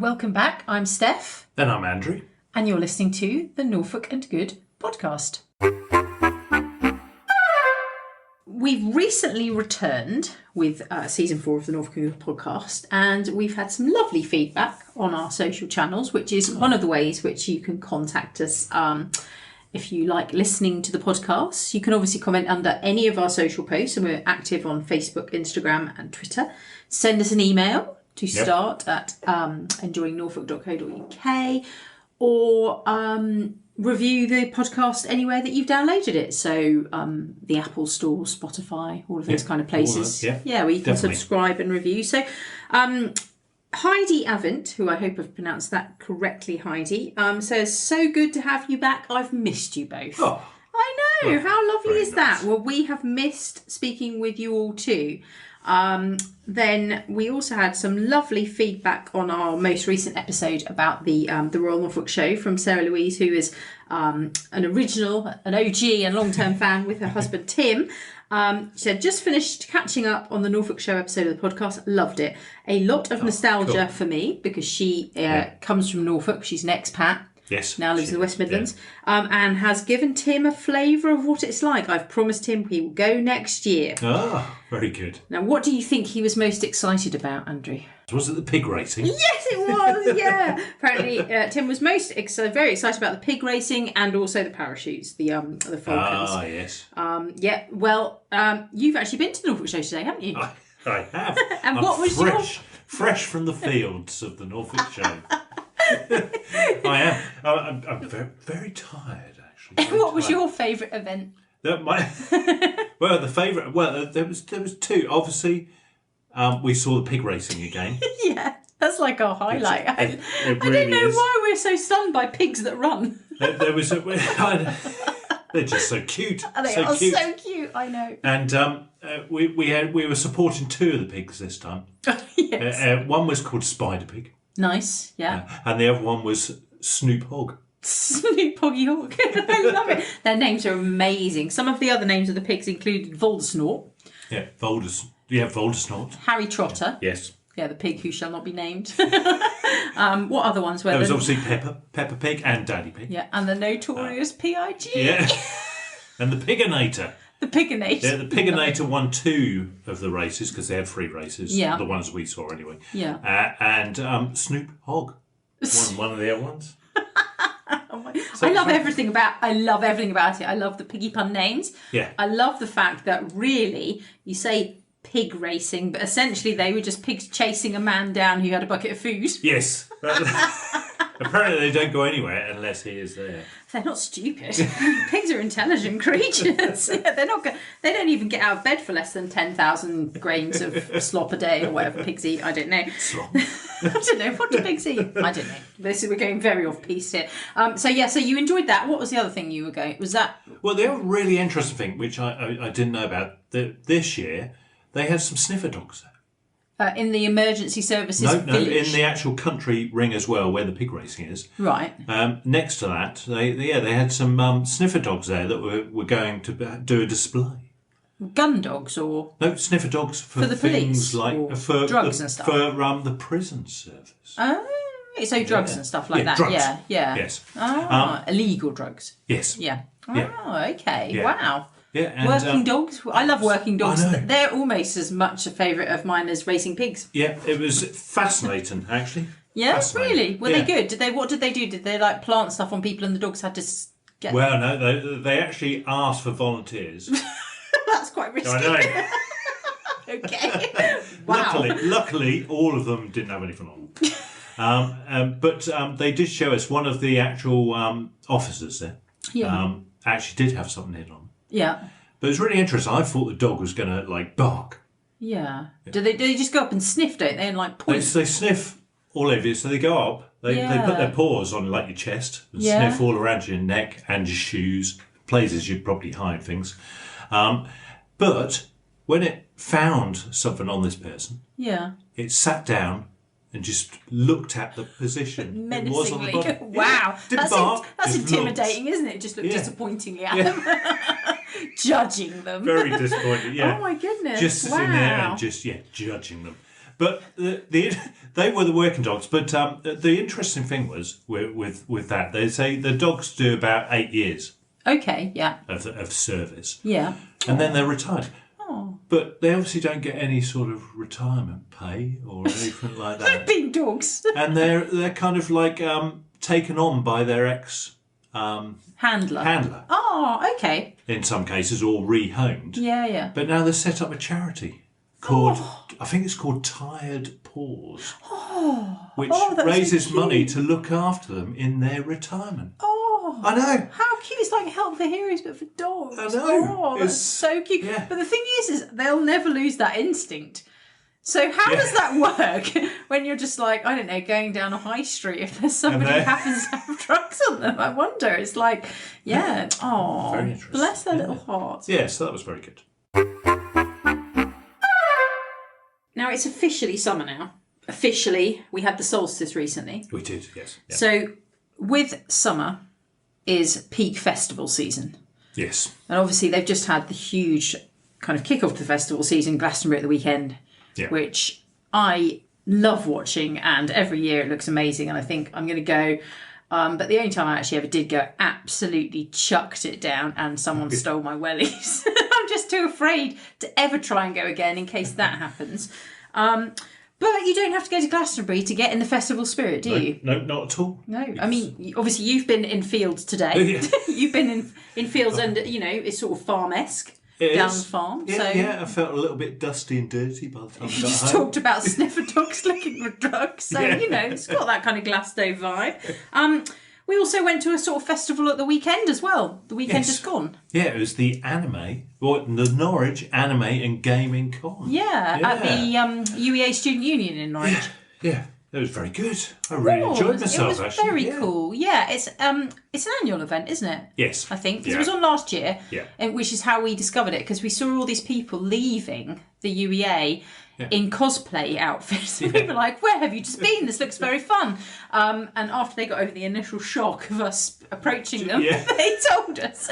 welcome back. I'm Steph. And I'm Andrew. And you're listening to the Norfolk and Good podcast. We've recently returned with season 4 of the Norfolk and Good podcast, and we've had some lovely feedback on our social channels, which is one of the ways which you can contact us if you like listening to the podcast. You can obviously comment under any of our social posts, and we're active on Facebook, Instagram and Twitter. Send us an email to start at enjoyingnorfolk.co.uk, or review the podcast anywhere that you've downloaded it. So the Apple Store, Spotify, all of those kind of places. Where you can subscribe and review. So Heidi Avent, who I hope I've pronounced that correctly, Heidi, says, so good to have you back. I've missed you both. Oh, I know. well, how lovely is that? nice. Well, we have missed speaking with you all too. Then we also had some lovely feedback on our most recent episode about the Royal Norfolk show from Sarah Louise, who is an original, an OG and long-term fan with her husband Tim. She said, just finished catching up on the Norfolk show episode of the podcast. Loved it. A lot of nostalgia for me because she comes from Norfolk. She's an expat. Yes. Now lives in the West Midlands, and has given Tim a flavour of what it's like. I've promised him he will go next year. Ah, very good. Now, what do you think he was most excited about, Andrew? Was it the pig racing? Yes, it was, yeah. Apparently, Tim was very excited about the pig racing and also the parachutes, the Falcons. Ah, yes. Well, you've actually been to the Norfolk show today, haven't you? I have. And I'm what was fresh from the fields of the Norfolk show. I am. I'm very, very tired, actually. What was your favourite event? The favourite. Well, there was two. Obviously, we saw the pig racing again. Yeah, that's like our highlight. It I really don't know is. why we're so stunned by pigs that run. There was. They're just so cute. They are so cute. I know. And we were supporting two of the pigs this time. Yes. One was called Spider Pig. Nice. Yeah. And the other one was Snoop Hogg. Snoop Hoggy Hogg. I love it. Their names are amazing. Some of the other names of the pigs included Voldesnort. Yeah, Voldesnort. Harry Trotter. Yes. Yeah, the pig who shall not be named. What other ones were there? There was obviously Peppa Pig and Daddy Pig. Yeah, and the notorious PIG. Yeah. And the Piginator. The Piginator. Yeah, the Piginator won 2 of the races because they had 3 races. Yeah. The ones we saw anyway. Yeah. And Snoop Hogg won one of the other ones. I love everything about it. I love the piggy pun names. Yeah. I love the fact that really you say pig racing, but essentially they were just pigs chasing a man down who had a bucket of food. Yes. Apparently they don't go anywhere unless he is there. They're not stupid. Pigs are intelligent creatures. They don't even get out of bed for less than 10,000 grains of slop a day or whatever pigs eat. I don't know. Slop. I don't know. What do pigs eat? I don't know. We're going very off piece here. So you enjoyed that. What was the other thing you were going? Was that? Well, the other really interesting thing, which I didn't know about, this year they had some sniffer dogs there. In the emergency services No, village? in the actual country ring as well, where the pig racing is. Right. Next to that, they had some sniffer dogs there that were going to do a display. Gun dogs or? No, sniffer dogs for the things police like for drugs and stuff. For the prison service. Oh, so drugs and stuff like that. Drugs. Yeah. Yes. Illegal drugs. Yes. Yeah. Yeah. Oh, okay. Yeah. Wow. Yeah, and, working dogs. I love working dogs. I know. They're almost as much a favourite of mine as racing pigs. Yeah, it was fascinating, actually. Yeah, really. Were they good? What did they do? Did they like plant stuff on people and the dogs had to get? Well, no, they actually asked for volunteers. That's quite risky. I know. Okay. Wow. Luckily, all of them didn't have anything on. But they did show us one of the actual officers there. Yeah. Actually did have something in on. Yeah. But it was really interesting. I thought the dog was going to bark. Yeah. Do they just go up and sniff, don't they, and point? They sniff all over you. So they go up. They put their paws on your chest and sniff all around your neck and your shoes, places you'd probably hide things. But when it found something on this person, it sat down and just looked at the position menacingly. It was on the body. Wow. That's just intimidating, looked. isn't it? Just looked disappointingly at them. Judging them. Very disappointed, yeah. Oh my goodness. Just sitting there and just, judging them. But they were the working dogs. But the interesting thing was with that, they say the dogs do about 8 years. Okay, yeah. Of service. Yeah. And then they're retired. Oh. But they obviously don't get any sort of retirement pay or anything like that. Big dogs. And they're kind of like taken on by their ex handler. Oh, okay. In some cases, or rehomed. Yeah. But now they've set up a charity called, I think it's called Tired Paws, which raises money to look after them in their retirement. Oh, I know. How cute! It's like Help for Heroes, but for dogs. I know. Oh, that's so cute. Yeah. But the thing is they'll never lose that instinct. So how does that work when you're just like, I don't know, going down a high street if there's somebody who happens to have drugs on them? I wonder. It's like, oh, very interesting. Bless their little hearts. Yeah, so that was very good. Now it's officially summer now. Officially, we had the solstice recently. We did, yes. Yeah. So with summer is peak festival season. Yes. And obviously they've just had the huge kind of kick-off to the festival season, Glastonbury at the weekend, which I love watching, and every year it looks amazing, and I think I'm going to go. But the only time I actually ever did go, absolutely chucked it down and someone stole my wellies. I'm just too afraid to ever try and go again in case that happens. But you don't have to go to Glastonbury to get in the festival spirit, do you? No, not at all. No. I mean, obviously you've been in fields today. You've been in fields and, it's sort of farm-esque. Down the farm. Yeah, I felt a little bit dusty and dirty by the time I got home. You just talked about sniffer dogs looking for drugs, so it's got that kind of Glasgow vibe. We also went to a sort of festival at the weekend as well. The weekend just gone. Yeah, it was the the Norwich Anime and Gaming Con. Yeah, at the UEA Student Union in Norwich. Yeah. It was very good. I really enjoyed myself, actually. It was actually. very cool. Yeah, it's an annual event, isn't it? Yes. I think. Because it was on last year, which is how we discovered it, because we saw all these people leaving the UEA in cosplay outfits. And we were like, where have you just been? This looks very fun. And after they got over the initial shock of us approaching them, they told us.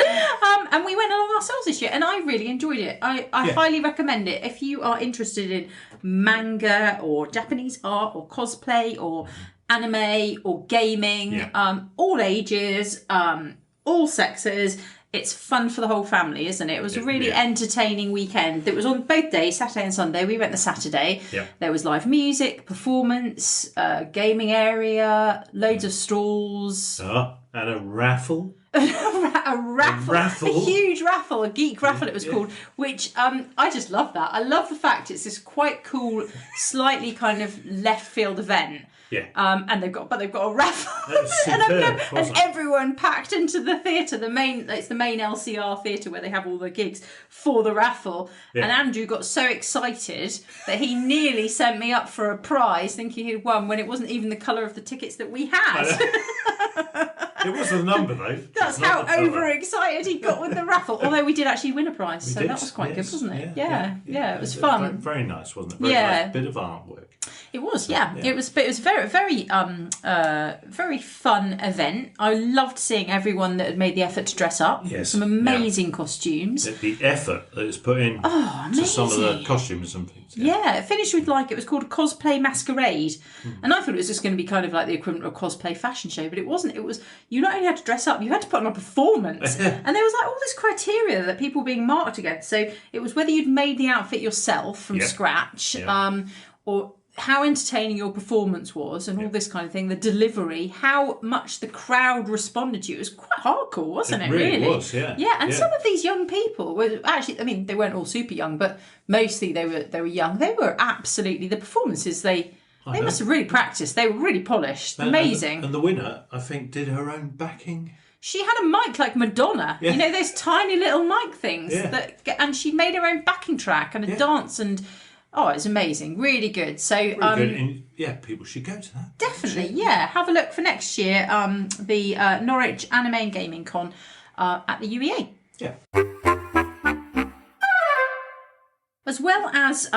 And we went along ourselves this year, and I really enjoyed it. I highly recommend it. If you are interested in manga or Japanese art or cosplay or anime or gaming, all ages, all sexes. It's fun for the whole family, isn't it? It was a really entertaining weekend. It was on both days, Saturday and Sunday. We went the Saturday. There was live music, performance, gaming area, loads of stalls. And a raffle. A raffle, a huge raffle, a geek raffle it was called, which I just love that. I love the fact it's this quite cool, slightly kind of left field event. And they've got a raffle, and everyone packed into the theatre. It's the main LCR theatre where they have all the gigs for the raffle. And Andrew got so excited that he nearly sent me up for a prize, thinking he'd won when it wasn't even the colour of the tickets that we had. It was the number though. That's how overexcited he got with the raffle. Although we did actually win a prize, so that was quite good, wasn't it? Yeah, it was fun. Very nice, wasn't it? Very nice bit of artwork. It was, It was very, very, very fun event. I loved seeing everyone that had made the effort to dress up. Yes, some amazing costumes. The effort that is put in to some of the costumes and things. It finished with it was called a cosplay masquerade, and I thought it was just going to be kind of like the equivalent of a cosplay fashion show, but it wasn't. It was, you not only had to dress up, you had to put on a performance, and there was like all this criteria that people were being marked against. So it was whether you'd made the outfit yourself from scratch, or how entertaining your performance was, and all this kind of thing, the delivery, how much the crowd responded to you. It was quite hardcore, wasn't it? Really was, and some of these young people were actually, I mean, they weren't all super young, but mostly they were young. They were absolutely, the performances, they must have really practiced. They were really polished. Amazing. And the winner, I think, did her own backing. She had a mic like Madonna. You know, those tiny little mic things. And she made her own backing track and a dance, and it's amazing. Really good. So, really good. And, people should go to that. Definitely, have a look for next year. The Norwich Anime and Gaming Con at the UEA. Yeah. As well as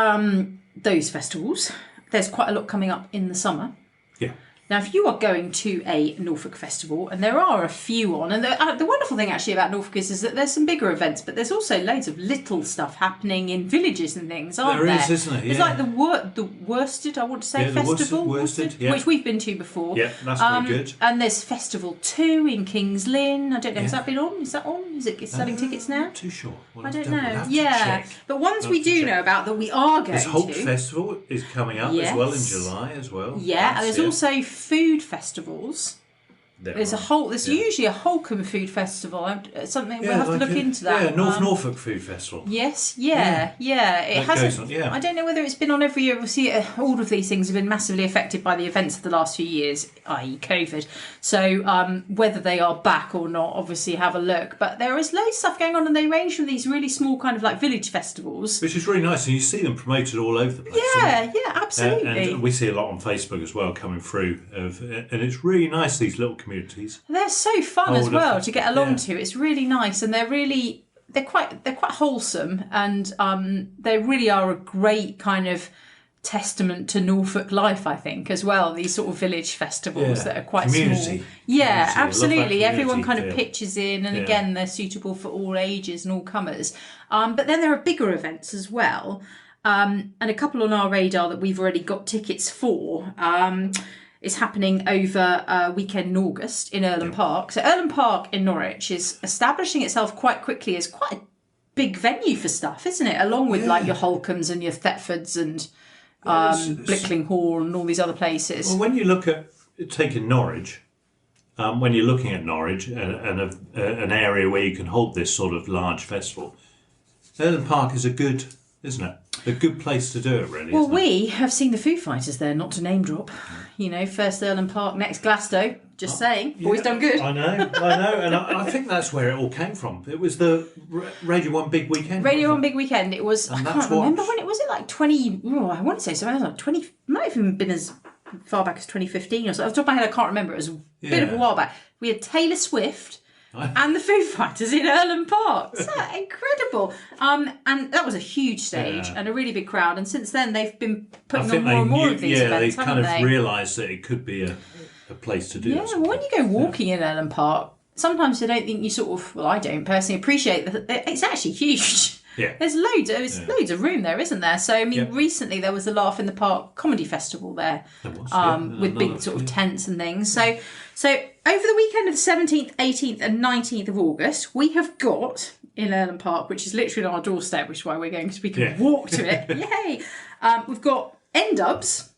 those festivals, there's quite a lot coming up in the summer. Yeah. Now, if you are going to a Norfolk festival, and there are a few on, and the wonderful thing actually about Norfolk is that there's some bigger events, but there's also loads of little stuff happening in villages and things, aren't there? There is, isn't it? There's like the Worsted, I want to say, festival, Worsted, yeah. which we've been to before. Yeah, that's very good. And there's Festival 2 in King's Lynn. I don't know, has that been on? Is that on? Is it selling tickets now? Not too sure. I don't know. Yeah, but ones we do know about that we are going to. This Holt to. Festival is coming up as well in July as well. Yeah, and there's also food festivals. There's usually a Holcombe food festival. Something we'll have to look into that. Yeah, Norfolk Food Festival. Yes, yeah. It hasn't. I don't know whether it's been on every year. Obviously, all of these things have been massively affected by the events of the last few years, i.e., COVID. So whether they are back or not, obviously have a look. But there is loads of stuff going on, and they range from these really small kind of like village festivals, which is really nice, and you see them promoted all over the place. Yeah, absolutely. And we see a lot on Facebook as well coming through, and it's really nice, these little communities. They're so fun as well to get along to. It's really nice, and they're quite wholesome, and they really are a great kind of testament to Norfolk life, I think, as well. These sort of village festivals that are quite small. Yeah, absolutely. Everyone kind of pitches in, and again, they're suitable for all ages and all comers. But then there are bigger events as well, and a couple on our radar that we've already got tickets for. Is happening over a weekend in August in Earlham Park. So Earlham Park in Norwich is establishing itself quite quickly as quite a big venue for stuff, isn't it? Along with like your Holcombes and your Thetfords and Blickling Hall and all these other places. Well, when you look at taking Norwich, when you're looking at Norwich and an area where you can hold this sort of large festival, Earlham Park is isn't it? A good place to do it, really. Well, we have seen the Foo Fighters there, not to name drop. First Earlham Park, next Glasgow. Just saying, always done good. I know, and I think that's where it all came from. It was the Radio 1 Big Weekend. Radio 1 Big Weekend. It was. I can't remember when it was. It like 20. Oh, I want to say something like 20. Might have even been as far back as 2015 or so. Off the top of my head, I can't remember. It was a bit of a while back. We had Taylor Swift. And the Foo Fighters in Earlham Park. Is that incredible? And that was a huge stage and a really big crowd. And since then, they've been putting on more and more of these events, haven't they? Kind of realised that it could be a place to do well, when you go walking in Earlham Park, sometimes I don't think you sort of, well, I don't personally appreciate that it's actually huge. Yeah. There's loads of room there, isn't there? So, I mean, recently there was the Laugh in the Park comedy festival there, with big sort of tents and things. So over the weekend of the 17th, 18th and 19th of August, we have got in Earlham Park, which is literally on our doorstep, which is why we're going, because we can walk to it. Yay! We've got N-Dubs.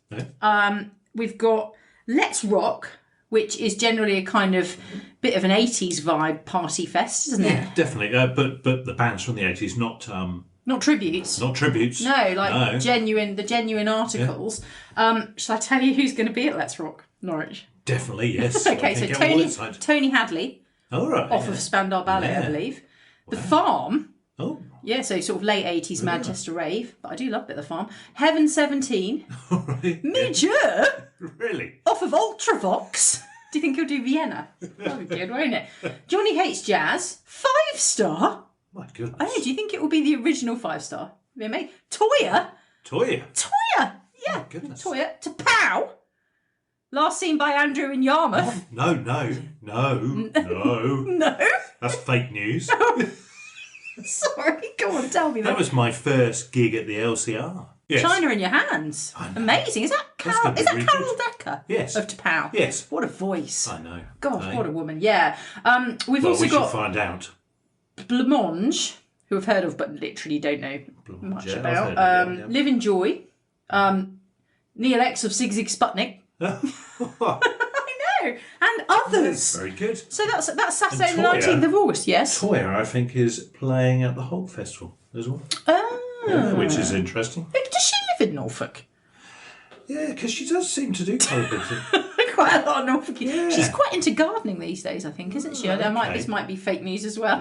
We've got Let's Rock, which is generally a kind of bit of an 80s vibe party fest, isn't it? Yeah, definitely. But the bands from the 80s, not tributes. Not tributes. No, genuine articles. Yeah. Shall I tell you who's going to be at Let's Rock, Norwich? Definitely, yes. Okay, so Tony Hadley. All right. Off of Spandau Ballet, I believe. The Farm. Oh. Yeah, so sort of late 80s Manchester rave, but I do love a bit of The Farm. Heaven 17. All right. Midger. Really? Off of Ultravox. Do you think he'll do Vienna? That'll be good, won't it? Johnny Hates Jazz. 5-star. My goodness. Oh, do you think it will be the original 5-star? Toya. Yeah. My goodness. Toya. To Pow. Last seen by Andrew in Yarmouth. No. No? That's fake news. Sorry, go on, tell me that. That was my first gig at the LCR. Yes. China in your hands. Amazing. Is that Carol Decker? Yes. Of T'Pau? Yes. What a voice. I know. God, what a woman. Yeah. We've also we got should find out. Blancmange, who I've heard of but literally don't know much about. Live in Joy. Neil X of Zig Zig Sputnik. I know, and others. Very good. So that's Saturday the 19th of August, yes? Toya, I think, is playing at the Holt Festival as well. Which is interesting. Does she live in Norfolk? Yeah, because she does seem to do quite a bit. Quite a lot of Norfolk. Yeah. She's quite into gardening these days, I think, isn't she? This might be fake news as well.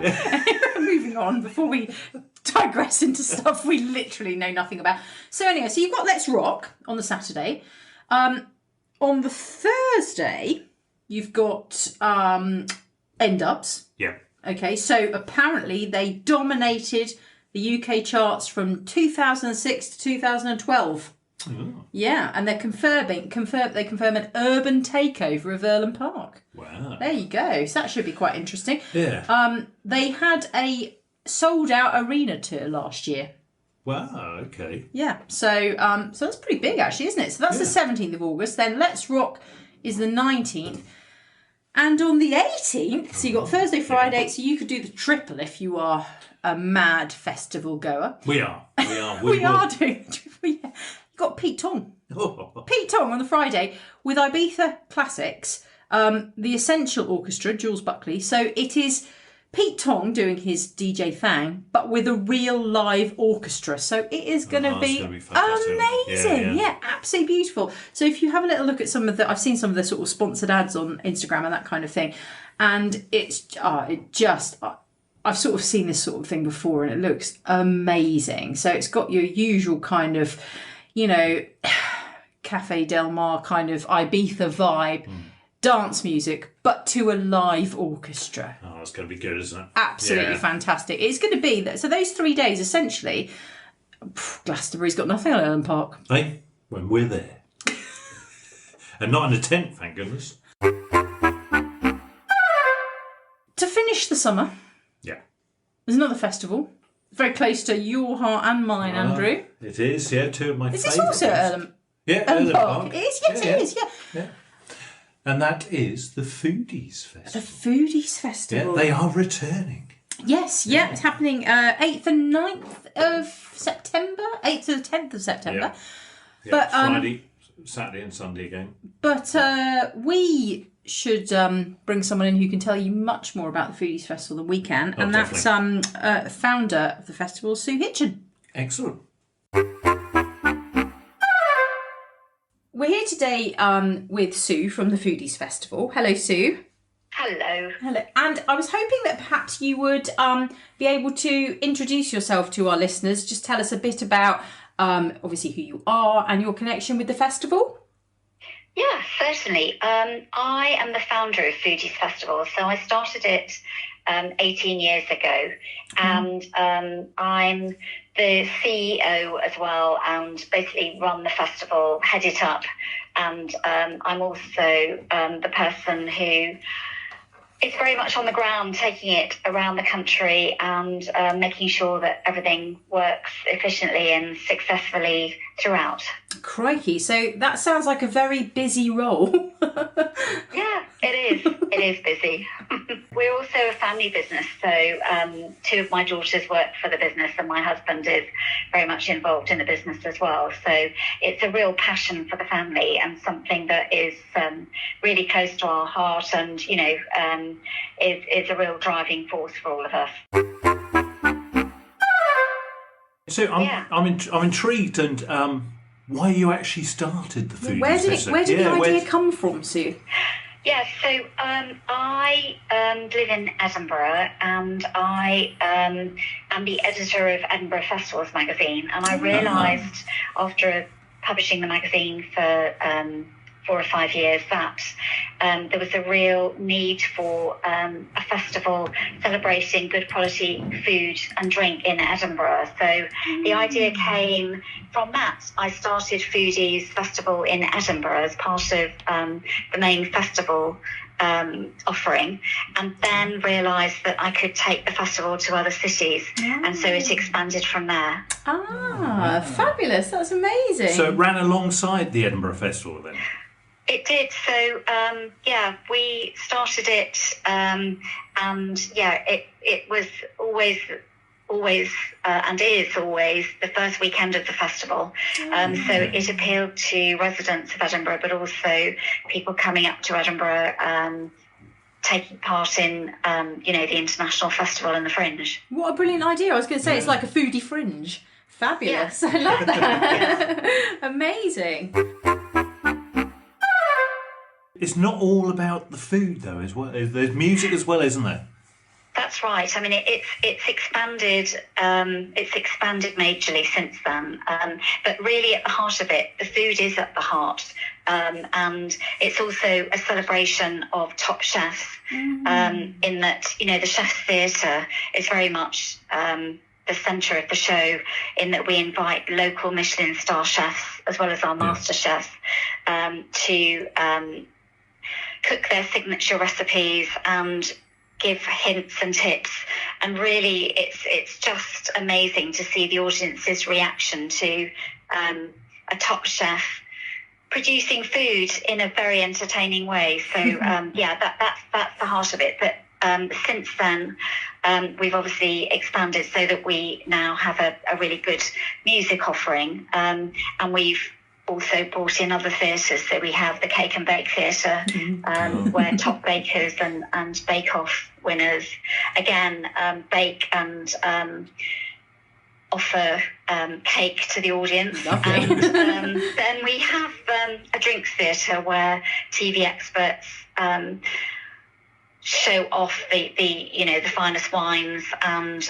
Moving on, before we digress into stuff we literally know nothing about. So anyway, so you've got Let's Rock on the Saturday. On the Thursday, you've got N-Dubs. Yeah. Okay, so apparently they dominated the UK charts from 2006 to 2012. Oh. Yeah, and they confirm an urban takeover of Erland Park. Wow. There you go. So that should be quite interesting. Yeah. They had a sold-out arena tour last year. Wow, okay. Yeah, so that's pretty big actually, isn't it? So that's the 17th of August. Then Let's Rock is the 19th. And on the 18th, so you got Thursday, Friday, so you could do the triple if you are a mad festival goer. We are. We are doing the triple, yeah. You got Pete Tong. Oh. Pete Tong on the Friday with Ibiza Classics, the Essential Orchestra, Jules Buckley. So it is Pete Tong doing his DJ thing, but with a real live orchestra. So it is going to be amazing. Yeah, absolutely beautiful. So if you have a little look at I've seen some of the sort of sponsored ads on Instagram and that kind of thing, and I've sort of seen this sort of thing before, and it looks amazing. So it's got your usual kind of, Cafe Del Mar kind of Ibiza vibe. Dance music, but to a live orchestra. Oh, it's going to be good, isn't it? Absolutely fantastic. It's going to be so those 3 days essentially. Glastonbury's got nothing on Erland Park. Hey, when we're there, and not in a tent, thank goodness. To finish the summer, there's another festival very close to your heart and mine, Andrew. It is, yeah. Two of my favourites. Is this also Erland? Yeah, Erland Park. It is. Yes, it is. Yeah. And that is the Foodies Festival. The Foodies Festival. Yeah, they are returning. Yes, it's happening 8th and 9th of September. 8th to the 10th of September. Yeah, but Friday, Saturday and Sunday again. But we should bring someone in who can tell you much more about the Foodies Festival than we can. And definitely. That's founder of the festival, Sue Hitchen. Excellent. We're here today with Sue from the Foodies Festival. Hello, Sue. Hello. Hello. And I was hoping that perhaps you would be able to introduce yourself to our listeners. Just tell us a bit about, obviously, who you are and your connection with the festival. Yeah, certainly. I am the founder of Foodies Festival. So I started it 18 years ago. And I'm the CEO as well, and basically run the festival, head it up. And I'm also the person who is very much on the ground, taking it around the country and making sure that everything works efficiently and successfully throughout. Crikey, so that sounds like a very busy role. Yeah, it is. It is busy. We're also a family business, so two of my daughters work for the business and my husband is very much involved in the business as well. So it's a real passion for the family and something that is really close to our heart and, is a real driving force for all of us. So I'm intrigued, and why you actually started the Foodies Festival. Where did the idea come from, Sue? Yeah, so I live in Edinburgh, and I am the editor of Edinburgh Festivals magazine, and I realised after publishing the magazine for 4 or 5 years that there was a real need for a festival celebrating good quality food and drink in Edinburgh. So the idea came from that. I started Foodies Festival in Edinburgh as part of the main festival offering, and then realised that I could take the festival to other cities, and so it expanded from there. Fabulous. That's amazing. So it ran alongside the Edinburgh Festival then? It did. So, we started it, and it was always and is always the first weekend of the festival. So it appealed to residents of Edinburgh, but also people coming up to Edinburgh, taking part in, the International Festival and the Fringe. What a brilliant idea. I was going to say it's like a foodie fringe. Fabulous. Yeah. I love that. Amazing. It's not all about the food, though, as well. There's music as well, isn't there? That's right. I mean, it's expanded. It's expanded majorly since then. But really, at the heart of it, the food is at the heart, and it's also a celebration of top chefs. In that, the chef's theatre is very much the the centre of the show, in that we invite local Michelin star chefs as well as our master chefs to cook their signature recipes and give hints and tips. And really, it's just amazing to see the audience's reaction to a top chef producing food in a very entertaining way. So that's the heart of it. But since then, we've obviously expanded so that we now have a really good music offering, and we've also brought in other theatres. So we have the Cake and Bake Theatre, where top bakers and bake-off winners again bake and offer cake to the audience. And then we have a drinks theatre where TV experts show off the finest wines, and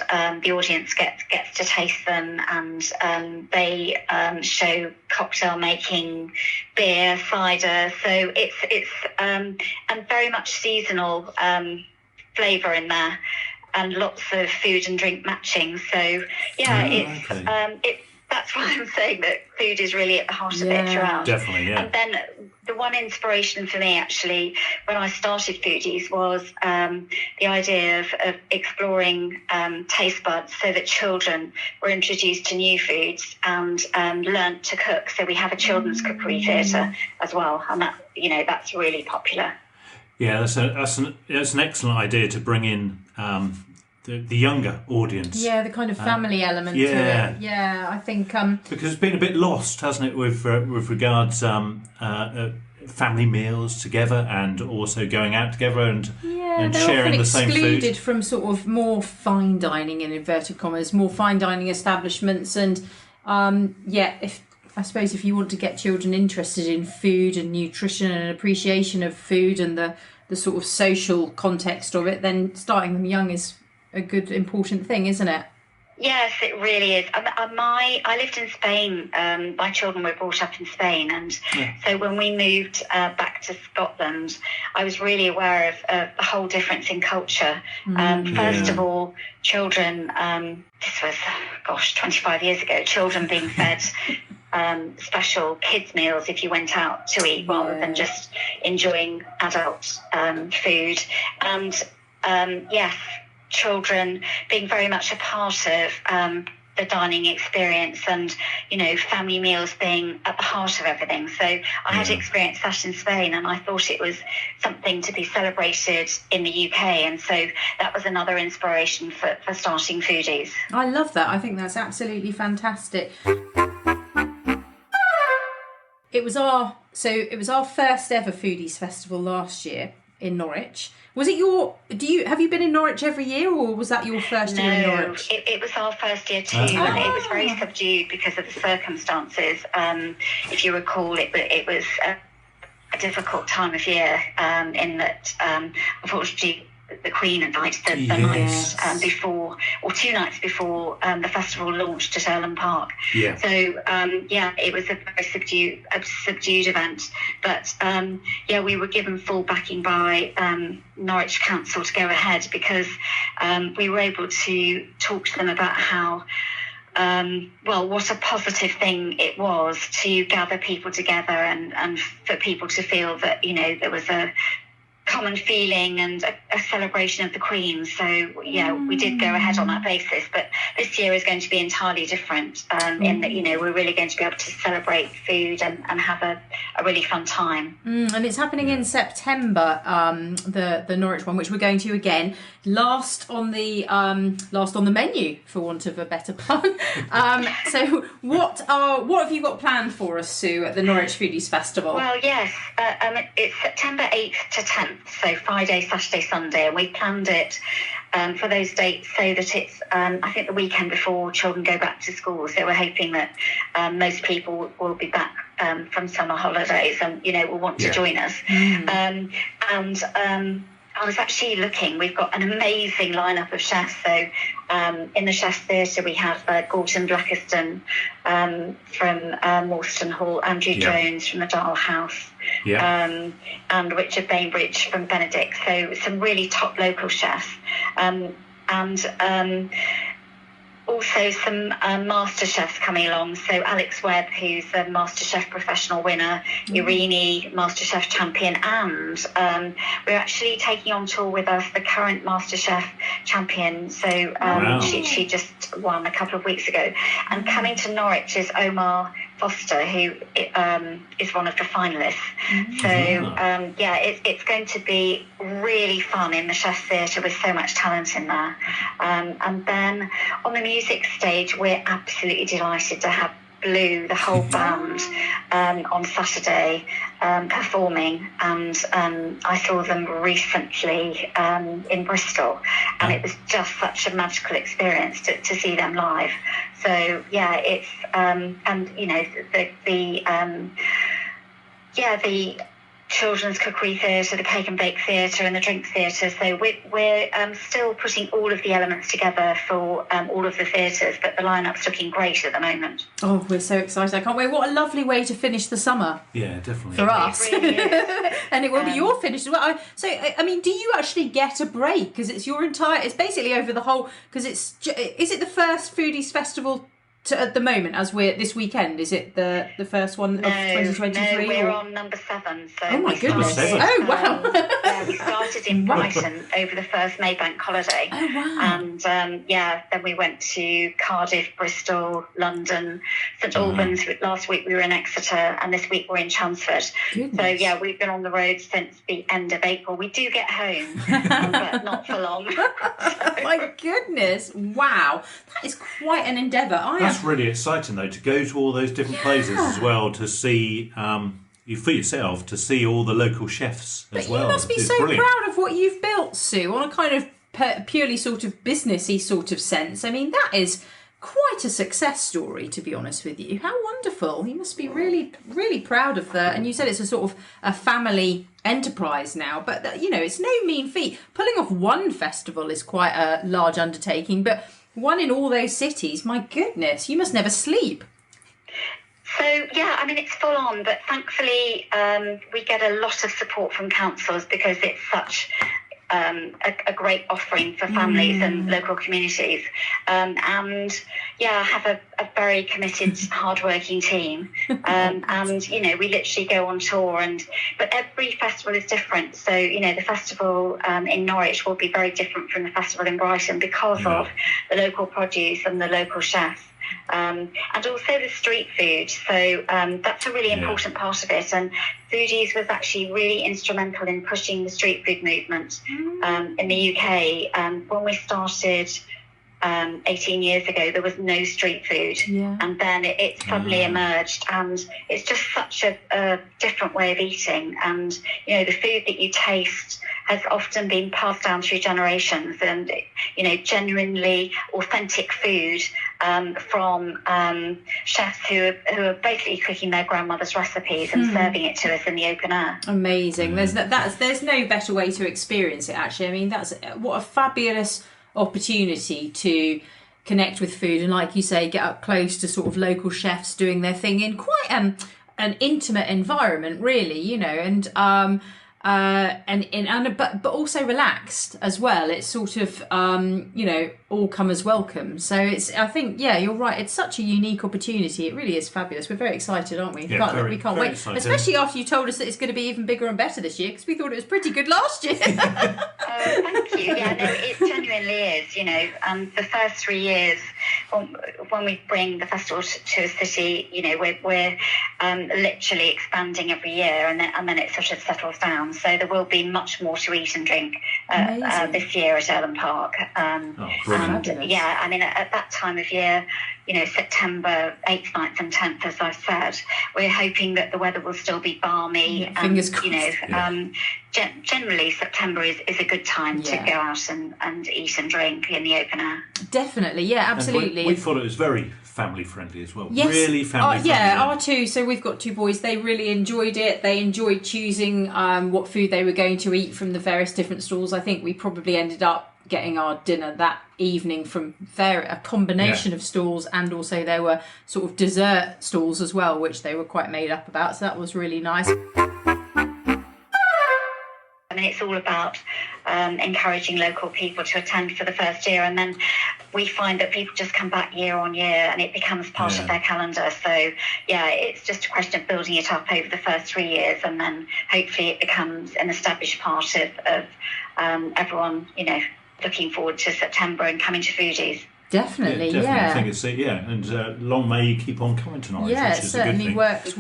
the audience gets to taste them, and they show cocktail making, beer, cider. So it's and very much seasonal flavour in there, and lots of food and drink matching. So that's why I'm saying that food is really at the heart of it throughout. Definitely, yeah. And then the one inspiration for me, actually, when I started Foodies was the idea of exploring taste buds, so that children were introduced to new foods and learnt to cook. So we have a children's cookery theatre as well, and that's really popular. Yeah, that's an excellent idea to bring in the younger audience. Yeah, the kind of family element to it. Yeah, I think because it's been a bit lost, hasn't it, with regards family meals together, and also going out together and sharing the same food. They're often excluded from sort of more fine dining, in inverted commas, more fine dining establishments, and if you want to get children interested in food and nutrition and appreciation of food and the sort of social context of it, then starting them young is a good, important thing, isn't it? Yes, it really is. I lived in Spain. My children were brought up in Spain, and so when we moved back to Scotland, I was really aware of the whole difference in culture. First of all, children, this was, 25 years ago, children being fed special kids' meals if you went out to eat, rather than just enjoying adult food. And children being very much a part of the dining experience, and family meals being at the heart of everything. So I had experienced that in Spain, and I thought it was something to be celebrated in the UK, and so that was another inspiration for starting Foodies. I love that. I think that's absolutely fantastic. It was our first ever Foodies Festival last year in Norwich. Was it have you been in Norwich every year, or was that your first year in Norwich? No, it was our first year too, and it was very subdued because of the circumstances. If you recall, it was a difficult time of year, in that unfortunately the Queen invited the night before, or 2 nights before the festival launched at Erlen Park. Yeah. So it was a very subdued event, but we were given full backing by Norwich Council to go ahead, because we were able to talk to them about how what a positive thing it was to gather people together, and for people to feel that there was a common feeling and a celebration of the Queen. So we did go ahead on that basis, but this year is going to be entirely different, in that we're really going to be able to celebrate food and have a really fun time. And it's happening in September, the Norwich one, which we're going to again, last on the menu, for want of a better pun. So what have you got planned for us, Sue, at the Norwich Foodies Festival? Well, yes, it's September 8th to 10th, so Friday, Saturday, Sunday, and we planned it for those dates so that it's I think the weekend before children go back to school. So we're hoping that most people will be back from summer holidays and will want to join us. I was actually looking, we've got an amazing lineup of chefs. So in the Chef's Theatre we have Gordon Blackiston from Morstan Hall, Andrew Jones from the Dial House, and Richard Bainbridge from Benedict. So some really top local chefs. also some Master Chefs coming along. So Alex Webb, who's a Master Chef professional winner, Irini, Master Chef champion, and we're actually taking on tour with us the current Master Chef champion. So she just won a couple of weeks ago. And coming to Norwich is Omar Foster, who is one of the finalists. So it's going to be really fun in the Chef Theatre with so much talent in there. And then on the music stage, we're absolutely delighted to have Blue, the whole band, on Saturday performing, and I saw them recently in Bristol, and it was just such a magical experience to see them live. So yeah, it's and you know the Children's Cookery Theatre, the Cake and Bake Theatre and the Drink Theatre. So we're still putting all of the elements together for all of the theatres, but the line-up's looking great at the moment. Oh, we're so excited. I can't wait. What a lovely way to finish the summer. Yeah, definitely. For us. It really is. And it will be your finish as well. So, I mean, do you actually get a break? Because it's your entire... It's basically over the whole... Because it's... Is it the first Foodies Festival... at the moment, as we're this weekend, is it the first one of 2023? No, we're on number 7. So oh my goodness! Oh wow! We started in Brighton over the first Maybank holiday. Oh wow! And then we went to Cardiff, Bristol, London, St Albans. Last week we were in Exeter, and this week we're in Chelmsford. Goodness. So yeah, we've been on the road since the end of April. We do get home, but not for long. My goodness! Wow, that is quite an endeavour. That's really exciting, though, to go to all those different places as well, to see you for yourself, to see all the local chefs as well. You must be so proud of what you've built, Sue, on a kind of purely sort of businessy sort of sense. I mean, that is quite a success story, to be honest with you. How wonderful. You must be really, really proud of that. And you said it's a sort of a family enterprise now, but, you know, it's no mean feat. Pulling off one festival is quite a large undertaking, but one in all those cities, my goodness, you must never sleep. So, yeah, I mean, it's full on, but thankfully we get a lot of support from councils because it's such a great offering for families and local communities. And, yeah, I have a very committed, hardworking team. And, you know, we literally go on tour. But every festival is different. So, you know, the festival in Norwich will be very different from the festival in Brighton because of the local produce and the local chefs. And also the street food. So that's a really important part of it. And Foodies was actually really instrumental in pushing the street food movement in the UK. When we started 18 years ago, there was no street food. And then it suddenly emerged. And it's just such a different way of eating. And, you know, the food that you taste has often been passed down through generations, and, you know, genuinely authentic food from chefs who are basically cooking their grandmother's recipes and serving it to us in the open air. Amazing. There's no better way to experience it, actually. I mean, that's what a fabulous opportunity to connect with food and, like you say, get up close to sort of local chefs doing their thing in quite an intimate environment, really, you know, and but also relaxed as well. It's sort of you know, all comers welcome. So it's, I think, yeah, you're right. It's such a unique opportunity. It really is fabulous. We're very excited, aren't we? Yeah, we can't wait. Excited. Especially after you told us that it's going to be even bigger and better this year, because we thought it was pretty good last year. Thank you. Yeah, no, it genuinely is. You know, the first 3 years when we bring the festival to a city, you know, we're literally expanding every year, and then it sort of settles down. So there will be much more to eat and drink this year at Ellen Park. And yeah, I mean, at that time of year, you know, September 8th, 9th and 10th, as I've said, we're hoping that the weather will still be balmy. Yeah, fingers crossed. You know, generally September is a good time to go out and eat and drink in the open air. Definitely, yeah, absolutely. And we thought it was very family friendly as well. Yes. Really family friendly. Yeah, our two. So we've got 2 boys. They really enjoyed it. They enjoyed choosing what food they were going to eat from the various different stalls. I think we probably ended up getting our dinner that evening from a combination of stalls, and also there were sort of dessert stalls as well, which they were quite made up about. So that was really nice. I mean, it's all about encouraging local people to attend for the first year, and then we find that people just come back year on year and it becomes part of their calendar. So, yeah, it's just a question of building it up over the first 3 years, and then hopefully it becomes an established part of everyone, looking forward to September and coming to Foodies. Definitely. I think it's and long may you keep on coming to Norwich. Yeah, which it is a good certainly thing. worked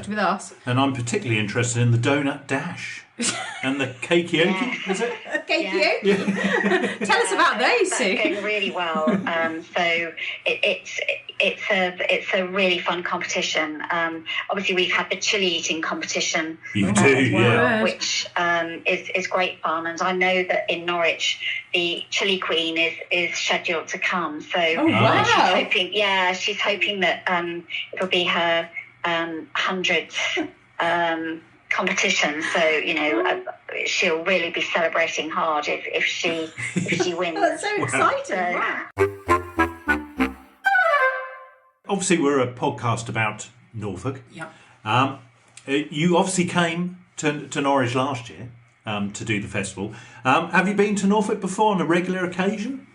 with us. And I'm particularly interested in the donut dash and the cakeyoki. Is it? Cakeyoki. Yeah. Tell us about those, Sue. That's going really well. So it's a really fun competition. Obviously, we've had the chili eating competition as well, which is great fun. And I know that in Norwich, the chili queen is scheduled to come. So she's hoping that it'll be her 100th competition. So she'll really be celebrating hard if she wins. That's so exciting! Obviously, we're a podcast about Norfolk. Yeah. You obviously came to Norwich last year to do the festival. Have you been to Norfolk before on a regular occasion?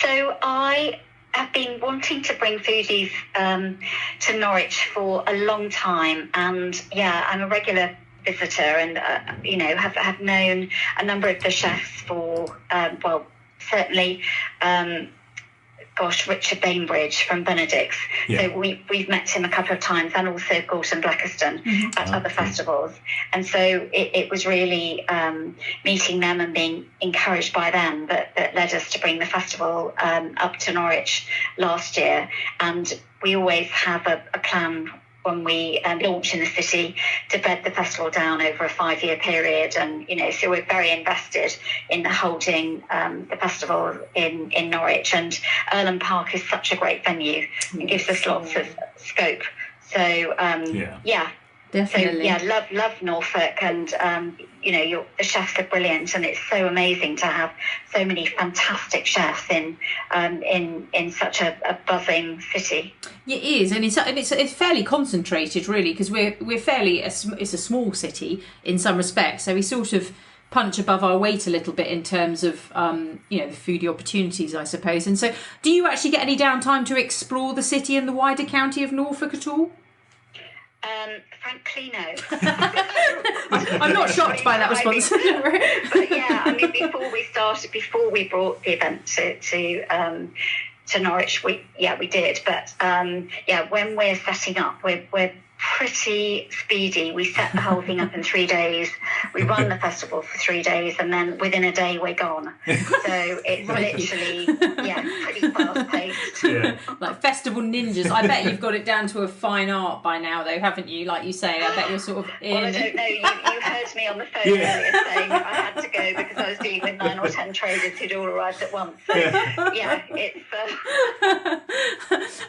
So I have been wanting to bring Foodies to Norwich for a long time, and I'm a regular visitor, and have known a number of the chefs for certainly. Richard Bainbridge from Benedict's. Yeah. So we've met him a couple of times, and also Gorton Blackiston at other festivals. And so it was really meeting them and being encouraged by them that led us to bring the festival up to Norwich last year. And we always have a plan when we launch in the city to bed the festival down over a 5-year period, and so we're very invested in holding the festival in Norwich, and Earlham Park is such a great venue and gives us lots of scope. So definitely. So love Norfolk, and the chefs are brilliant, and it's so amazing to have so many fantastic chefs in such a buzzing city. It is, and it's fairly concentrated, really, because we're fairly it's a small city in some respects, so we sort of punch above our weight a little bit in terms of the foodie opportunities, I suppose. And so, do you actually get any downtime to explore the city and the wider county of Norfolk at all? Frankly, no. I'm not shocked by that response. But before we brought the event to Norwich, we did. But when we're setting up, we're pretty speedy. We set the whole thing up in 3 days. We run the festival for 3 days, and then within a day we're gone. So it's literally pretty fast paced. Yeah. Like festival ninjas. I bet you've got it down to a fine art by now, though, haven't you? Like you say, I bet you're sort of in. Well, I don't know. You heard me on the phone earlier saying I had to go because I was dealing with 9 or 10 traders who'd all arrived at once. So it's.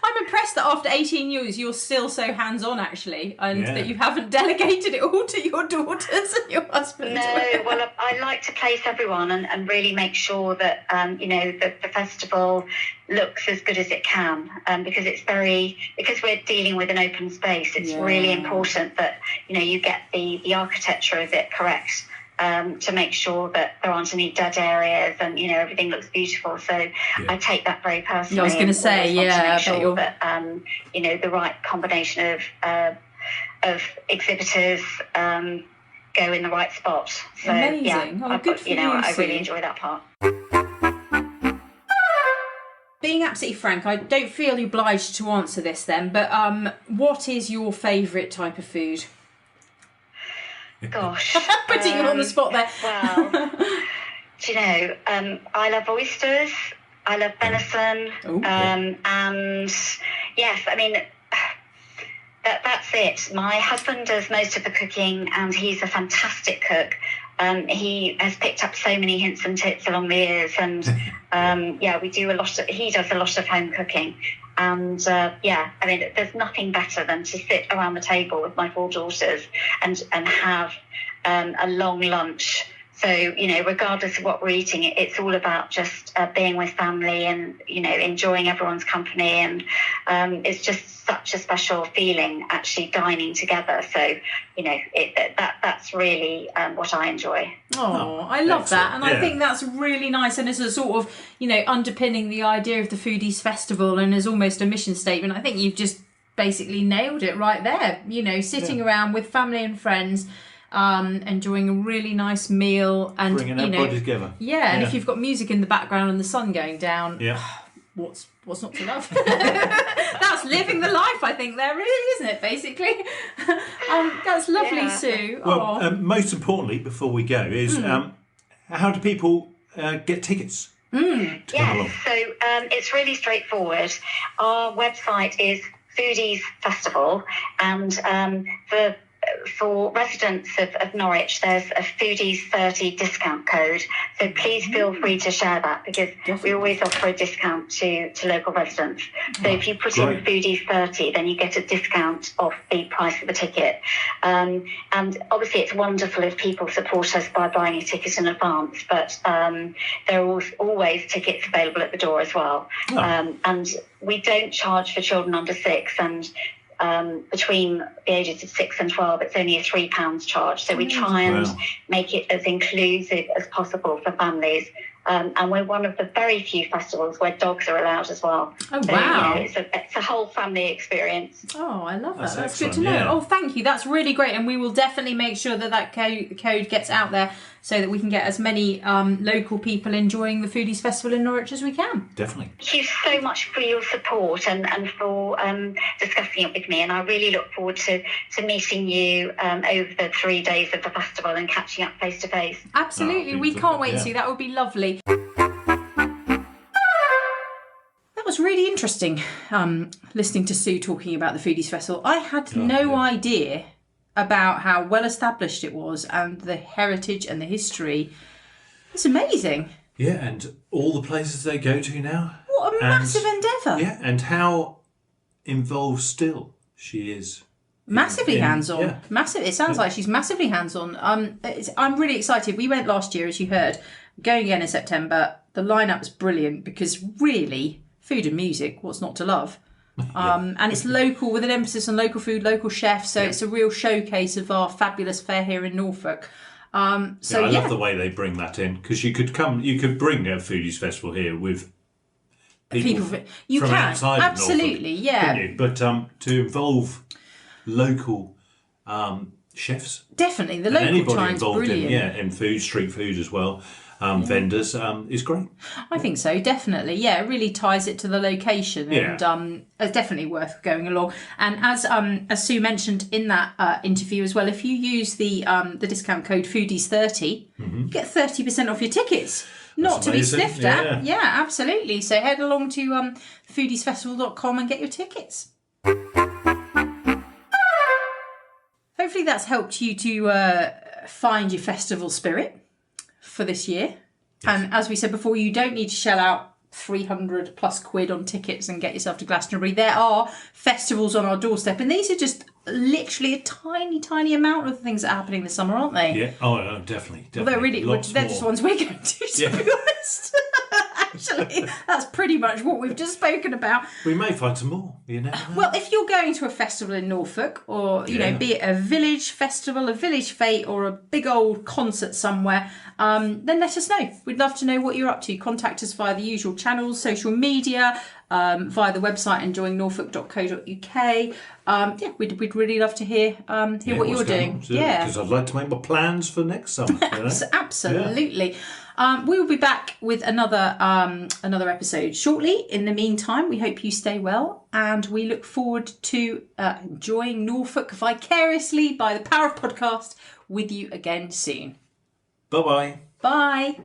I'm impressed that after 18 years you're still so hands-on, actually, and that you haven't delegated it all to your daughters and your husband. No, well, I like to place everyone and really make sure that the festival looks as good as it can, because we're dealing with an open space. It's really important that you get the architecture of it correct. To make sure that there aren't any dead areas and everything looks beautiful. So I take that very personally. I was going to say, make sure that the right combination of exhibitors go in the right spot. So amazing. Good for you, I really enjoy that part. Being absolutely frank, I don't feel obliged to answer this then, but what is your favourite type of food? Gosh. Putting you on the spot there. Well, do you know, I love oysters, I love venison, and yes, I mean, that's it. My husband does most of the cooking, and he's a fantastic cook. He has picked up so many hints and tips along the years, and he does a lot of home cooking. And I mean, there's nothing better than to sit around the table with my 4 daughters and have a long lunch So, regardless of what we're eating, it's all about just being with family and, enjoying everyone's company. And it's just such a special feeling actually dining together. So, that's really what I enjoy. Oh, I love that. And I think that's really nice. And as a sort of, underpinning the idea of the Foodies Festival and as almost a mission statement, I think you've just basically nailed it right there. Sitting around with family and friends, enjoying a really nice meal and bringing everybody together. And if you've got music in the background and the sun going down, what's not to love? That's living the life, I think, there really, isn't it, basically? That's lovely, Sue. Well, most importantly, before we go, is how do people get tickets? Yes, so it's really straightforward. Our website is Foodies Festival, and for residents of Norwich, there's a Foodies 30 discount code. So please feel free to share that, because we always offer a discount to local residents. So if you put in Foodies 30, then you get a discount off the price of the ticket. And obviously it's wonderful if people support us by buying a ticket in advance, but there are always tickets available at the door as well. And we don't charge for children under 6, and between the ages of 6 and 12, it's only a £3 charge. So we try and make it as inclusive as possible for families. And we're one of the very few festivals where dogs are allowed as well. Oh, so, wow. It's a whole family experience. Oh, I love that. That's excellent, good to know. yeah. Oh, thank you. That's really great. And we will definitely make sure that code gets out there so that we can get as many local people enjoying the Foodies Festival in Norwich as we can. Definitely. Thank you so much for your support and for discussing it with me. And I really look forward to meeting you over the 3 days of the festival and catching up face to face. Absolutely. We can't wait to. That would be lovely. That was really interesting, listening to Sue talking about the Foodies Festival. I had no idea about how well established it was and the heritage and the history. It's amazing. Yeah, and all the places they go to now. What a massive endeavour. Yeah, and how involved still she is. Massively hands-on. Yeah. Massive. It sounds like she's massively hands-on. I'm really excited. We went last year, as you heard. Going again in September. The lineup's brilliant because really, food and music, what's not to love? And it's local, with an emphasis on local food, local chefs. So it's a real showcase of our fabulous fare here in Norfolk. I love the way they bring that in, because you could bring a Foodies Festival here with people from outside absolutely, of Norfolk, yeah. couldn't you? But to involve local chefs, Definitely, the and local anybody time's involved brilliant. in food, street food as well, vendors, is great. I think so, definitely. Yeah, it really ties it to the location, and it's definitely worth going along. And as Sue mentioned in that interview as well, if you use the discount code Foodies30, you get 30% off your tickets. Not to be sniffed at. Yeah, absolutely. So head along to foodiesfestival.com and get your tickets. Hopefully that's helped you to find your festival spirit for this year. Yes. And as we said before, you don't need to shell out 300 plus quid on tickets and get yourself to Glastonbury. There are festivals on our doorstep, and these are just literally a tiny amount of the things that are happening this summer, aren't they? Yeah, oh, definitely. Well, they're just ones we're going to be honest. Actually, that's pretty much what we've just spoken about. We may find some more, you know. Well, if you're going to a festival in Norfolk, or you know, be it a village festival, a village fete, or a big old concert somewhere, then let us know. We'd love to know what you're up to. Contact us via the usual channels, social media, via the website enjoyingnorfolk.co.uk. We'd really love to hear what you're doing. Because I'd like to make my plans for next summer. You know? Absolutely. We will be back with another episode shortly. In the meantime, we hope you stay well, and we look forward to enjoying Norfolk vicariously by the power of podcast with you again soon. Bye-bye. Bye.